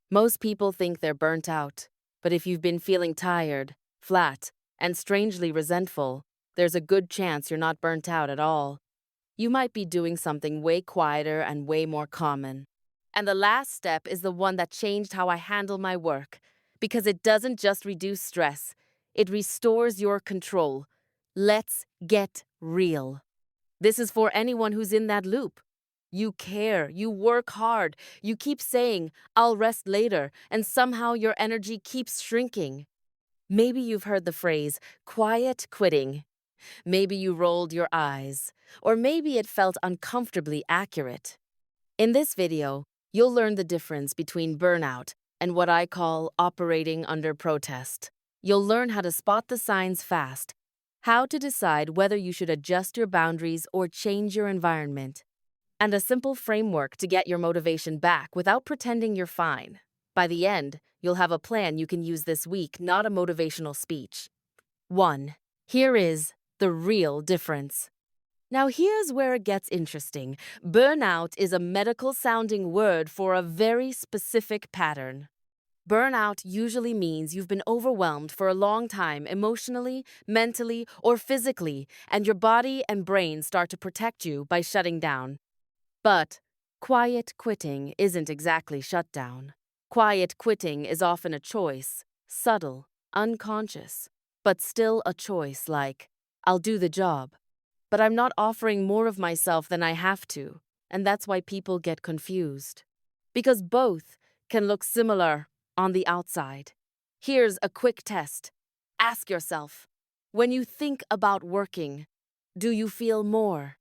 Most people think they're burnt out, but if you've been feeling tired, flat, and strangely resentful, there's a good chance you're not burnt out at all. You might be doing something way quieter and way more common. And the last step is the one that changed how I handle my work, because it doesn't just reduce stress, it restores your control. Let's get real. This is for anyone who's in that loop. You care, you work hard, you keep saying, I'll rest later, and somehow your energy keeps shrinking. Maybe you've heard the phrase, quiet quitting. Maybe you rolled your eyes, or maybe it felt uncomfortably accurate. In this video, you'll learn the difference between burnout and what I call operating under protest. You'll learn how to spot the signs fast, how to decide whether you should adjust your boundaries or change your environment, and a simple framework to get your motivation back without pretending you're fine. By the end, you'll have a plan you can use this week, not a motivational speech. 1. Here is the real difference. Now here's where it gets interesting. Burnout is a medical-sounding word for a very specific pattern. Burnout usually means you've been overwhelmed for a long time emotionally, mentally, or physically, and your body and brain start to protect you by shutting down. But quiet quitting isn't exactly shutdown. Quiet quitting is often a choice, subtle, unconscious, but still a choice like, I'll do the job, but I'm not offering more of myself than I have to, and that's why people get confused. Because both can look similar on the outside. Here's a quick test. Ask yourself, when you think about working, do you feel more?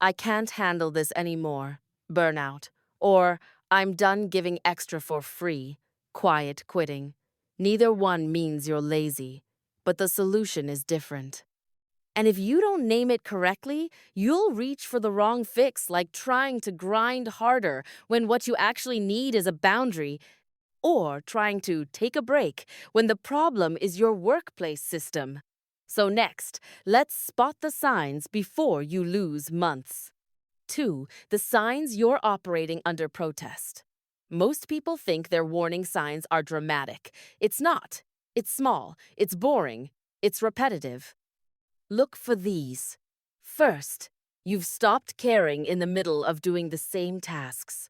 I can't handle this anymore, burnout, or I'm done giving extra for free, quiet quitting. Neither one means you're lazy, but the solution is different. And if you don't name it correctly, you'll reach for the wrong fix, like trying to grind harder when what you actually need is a boundary, or trying to take a break when the problem is your workplace system. So next, let's spot the signs before you lose months. 2. The signs you're operating under protest. Most people think their warning signs are dramatic. It's not. It's small. It's boring. It's repetitive. Look for these. First, you've stopped caring in the middle of doing the same tasks.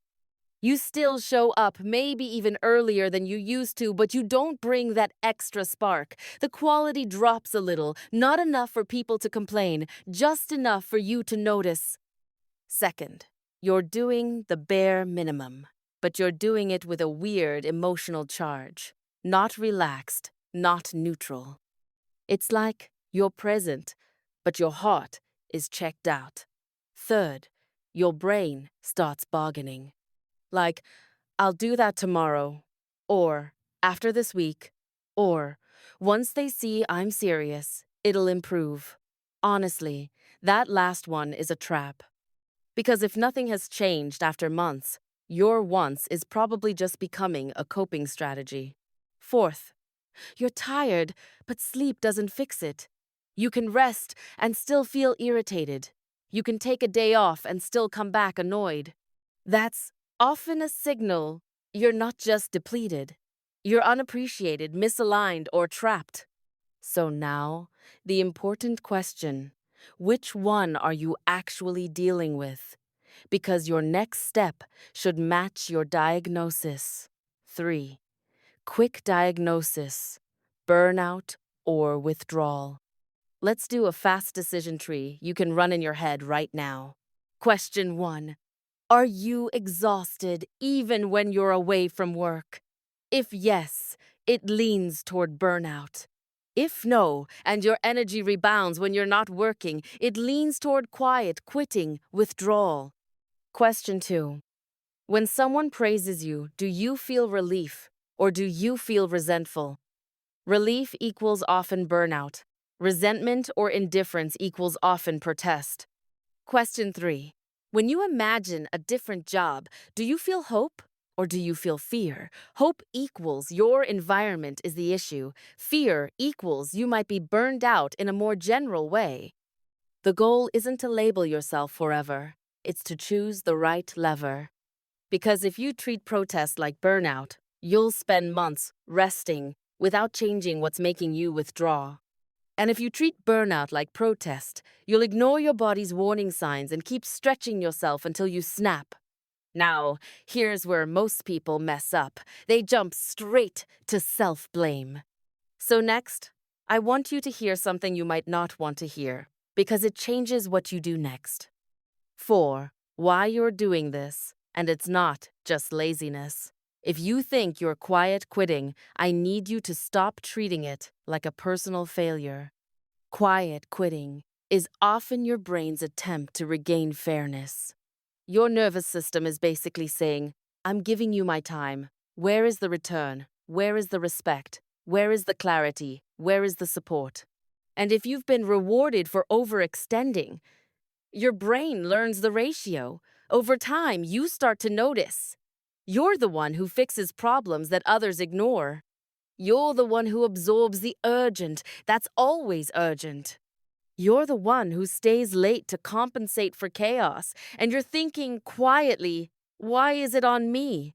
You still show up, maybe even earlier than you used to, but you don't bring that extra spark. The quality drops a little, not enough for people to complain, just enough for you to notice. Second, you're doing the bare minimum, but you're doing it with a weird emotional charge. Not relaxed, not neutral. It's like you're present, but your heart is checked out. Third, your brain starts bargaining. Like, I'll do that tomorrow, or after this week, or once they see I'm serious, it'll improve. Honestly, that last one is a trap. Because if nothing has changed after months, your once is probably just becoming a coping strategy. Fourth, you're tired, but sleep doesn't fix it. You can rest and still feel irritated. You can take a day off and still come back annoyed. That's often a signal you're not just depleted. You're unappreciated, misaligned, or trapped. So now, the important question, which one are you actually dealing with? Because your next step should match your diagnosis. 3. Quick diagnosis, burnout or withdrawal. Let's do a fast decision tree you can run in your head right now. Question 1. Are you exhausted even when you're away from work? If yes, it leans toward burnout. If no, and your energy rebounds when you're not working, it leans toward quiet, quitting, withdrawal. Question 2. When someone praises you, do you feel relief or do you feel resentful? Relief equals often burnout. Resentment or indifference equals often protest. Question 3. When you imagine a different job, do you feel hope or do you feel fear? Hope equals your environment is the issue. Fear equals you might be burned out in a more general way. The goal isn't to label yourself forever. It's to choose the right lever. Because if you treat protest like burnout, You'll spend months resting without changing what's making you withdraw. And if you treat burnout like protest, you'll ignore your body's warning signs and keep stretching yourself until you snap. Now, here's where most people mess up. They jump straight to self-blame. So next, I want you to hear something you might not want to hear, because it changes what you do next. 4. Why you're doing this, and it's not just laziness. If you think you're quiet quitting, I need you to stop treating it like a personal failure. Quiet quitting is often your brain's attempt to regain fairness. Your nervous system is basically saying, I'm giving you my time. Where is the return? Where is the respect? Where is the clarity? Where is the support? And if you've been rewarded for overextending, your brain learns the ratio. Over time, you start to notice. You're the one who fixes problems that others ignore. You're the one who absorbs the urgent that's always urgent. You're the one who stays late to compensate for chaos, and you're thinking quietly, why is it on me?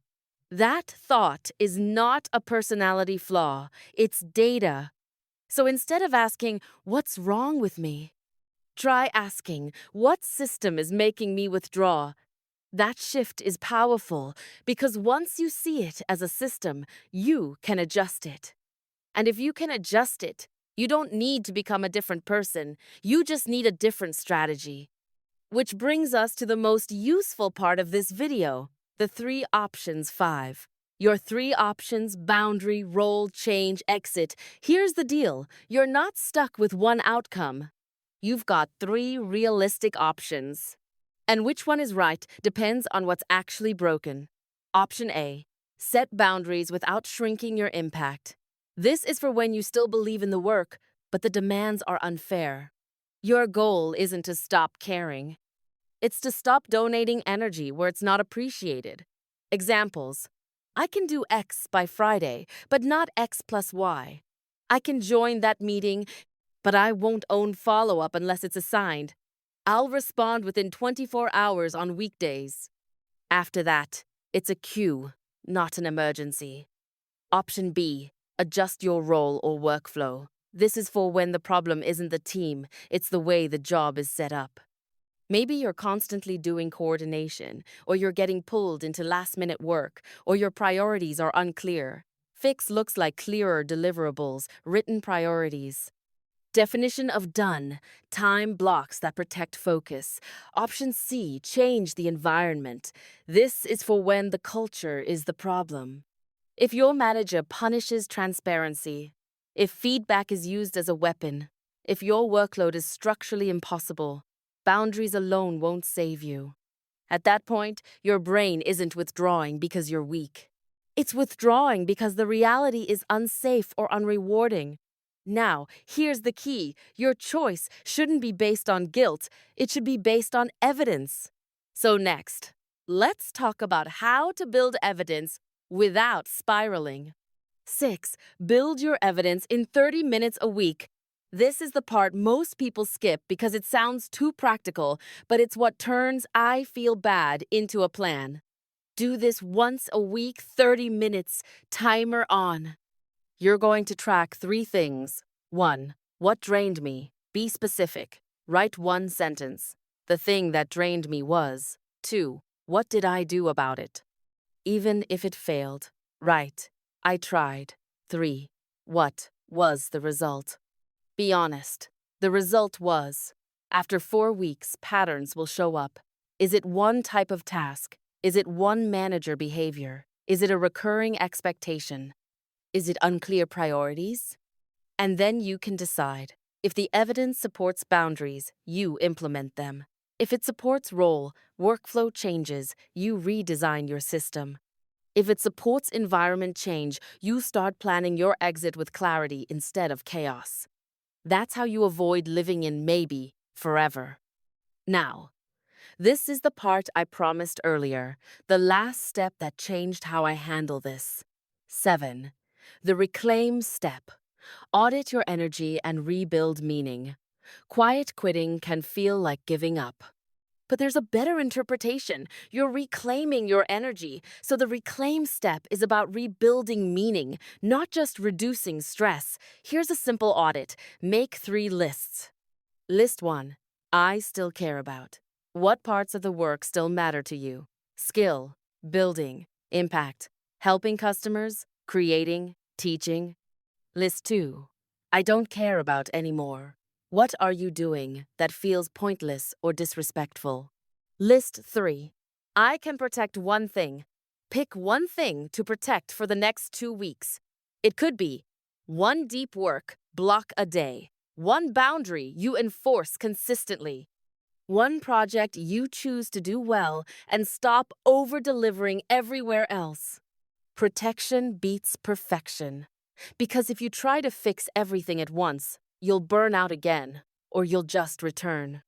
That thought is not a personality flaw, it's data. So instead of asking, what's wrong with me? Try asking, what system is making me withdraw? That shift is powerful because once you see it as a system, you can adjust it. And if you can adjust it, you don't need to become a different person. You just need a different strategy. Which brings us to the most useful part of this video, the 3 options 5. Your 3 options: boundary, role, change, exit. Here's the deal. You're not stuck with one outcome. You've got 3 realistic options. And which one is right depends on what's actually broken. Option A: set boundaries without shrinking your impact. This is for when you still believe in the work, but the demands are unfair. Your goal isn't to stop caring. It's to stop donating energy where it's not appreciated. Examples: I can do X by Friday, but not X plus Y. I can join that meeting, but I won't own follow-up unless it's assigned. I'll respond within 24 hours on weekdays. After that, it's a cue, not an emergency. Option B: adjust your role or workflow. This is for when the problem isn't the team, it's the way the job is set up. Maybe you're constantly doing coordination, or you're getting pulled into last-minute work, or your priorities are unclear. Fix looks like clearer deliverables, written priorities. Definition of done: time blocks that protect focus. Option C: change the environment. This is for when the culture is the problem. If your manager punishes transparency, if feedback is used as a weapon, if your workload is structurally impossible, boundaries alone won't save you. At that point, your brain isn't withdrawing because you're weak. It's withdrawing because the reality is unsafe or unrewarding. Now, here's the key. Your choice shouldn't be based on guilt. It should be based on evidence. So next, let's talk about how to build evidence without spiraling. 6. Build your evidence in 30 minutes a week. This is the part most people skip because it sounds too practical, but it's what turns "I feel bad" into a plan. Do this once a week, 30 minutes, timer on. You're going to track 3 things. 1. What drained me? Be specific. Write 1 sentence. The thing that drained me was. 2. What did I do about it? Even if it failed. Write, I tried. 3. What was the result? Be honest. The result was. After 4 weeks, patterns will show up. Is it one type of task? Is it one manager behavior? Is it a recurring expectation? Is it unclear priorities? And then you can decide. If the evidence supports boundaries, you implement them. If it supports role, workflow changes, you redesign your system. If it supports environment change, you start planning your exit with clarity instead of chaos. That's how you avoid living in maybe forever. Now, this is the part I promised earlier, the last step that changed how I handle this. 7. The reclaim step. Audit your energy and rebuild meaning. Quiet quitting can feel like giving up. But there's a better interpretation. You're reclaiming your energy. So the reclaim step is about rebuilding meaning, not just reducing stress. Here's a simple audit. Make 3 lists. List 1. I still care about. What parts of the work still matter to you? Skill, building, impact, helping customers, creating, teaching. List 2. I don't care about anymore. What are you doing that feels pointless or disrespectful? List 3. I can protect one thing. Pick one thing to protect for the next 2 weeks. It could be one deep work block a day, one boundary you enforce consistently, one project you choose to do well and stop over-delivering everywhere else. Protection beats perfection. Because if you try to fix everything at once, you'll burn out again, or you'll just return.